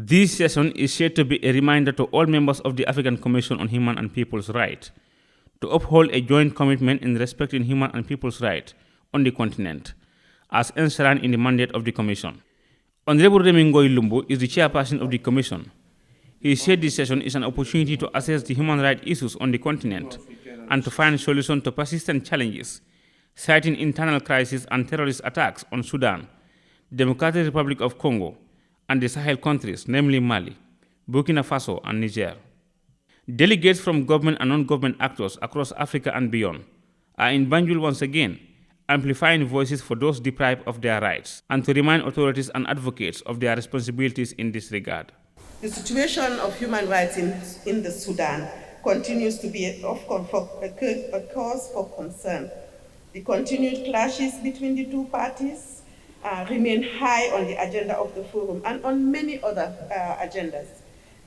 This session is said to be a reminder to all members of the African Commission on Human and People's Rights to uphold a joint commitment in respecting human and people's rights on the continent, as enshrined in the mandate of the Commission. Honorable Remingoy Lumbu is the chairperson of the Commission. He said this session is an opportunity to assess the human rights issues on the continent and to find solutions to persistent challenges, citing internal crises and terrorist attacks on Sudan, Democratic Republic of Congo, and the Sahel countries, namely Mali, Burkina Faso, and Niger. Delegates from government and non-government actors across Africa and beyond are in Banjul once again, amplifying voices for those deprived of their rights and to remind authorities and advocates of their responsibilities in this regard. The situation of human rights in the Sudan continues to be a cause for concern. The continued clashes between the two parties remain high on the agenda of the forum and on many other agendas.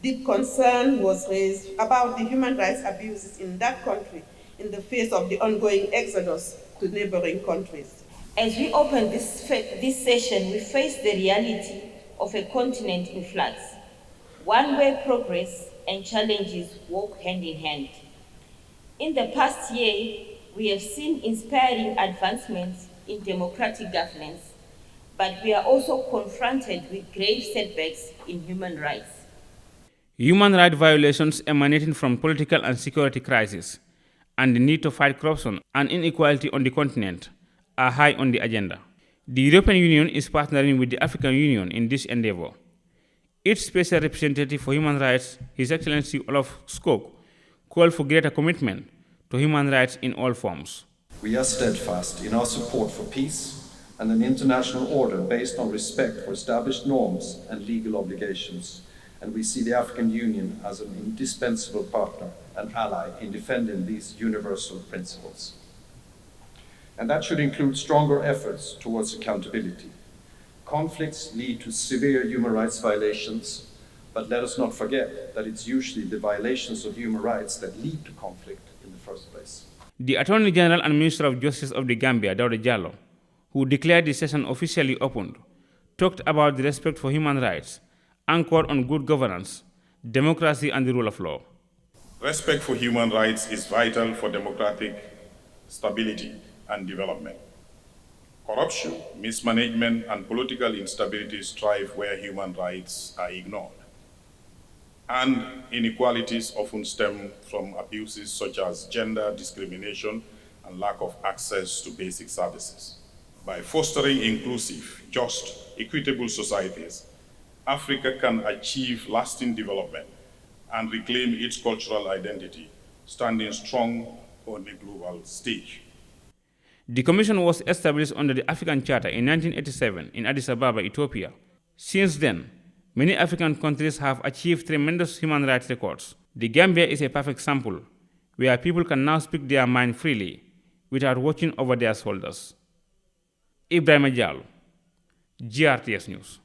Deep concern was raised about the human rights abuses in that country in the face of the ongoing exodus to neighboring countries. As we open this session, we face the reality of a continent in flux, one where progress and challenges walk hand in hand. In the past year, we have seen inspiring advancements in democratic governance, but we are also confronted with grave setbacks in human rights. Human rights violations emanating from political and security crises and the need to fight corruption and inequality on the continent are high on the agenda. The European Union is partnering with the African Union in this endeavor. Its Special Representative for Human Rights, His Excellency Olaf Skog, called for greater commitment to human rights in all forms. We are steadfast in our support for peace and an international order based on respect for established norms and legal obligations, and we see the African Union as an indispensable partner and ally in defending these universal principles. And that should include stronger efforts towards accountability. Conflicts lead to severe human rights violations, but let us not forget that it's usually the violations of human rights that lead to conflict in the first place. The Attorney General and Minister of Justice of the Gambia, Dawda Jallow, who declared the session officially opened, talked about the respect for human rights, anchored on good governance, democracy, and the rule of law. Respect for human rights is vital for democratic stability and development. Corruption, mismanagement, and political instability strive where human rights are ignored. And inequalities often stem from abuses such as gender discrimination and lack of access to basic services. By fostering inclusive, just, equitable societies, Africa can achieve lasting development and reclaim its cultural identity, standing strong on the global stage. The Commission was established under the African Charter in 1987 in Addis Ababa, Ethiopia. Since then, many African countries have achieved tremendous human rights records. The Gambia is a perfect sample, where people can now speak their mind freely without watching over their shoulders. Ebrima Jallow, GRTS News.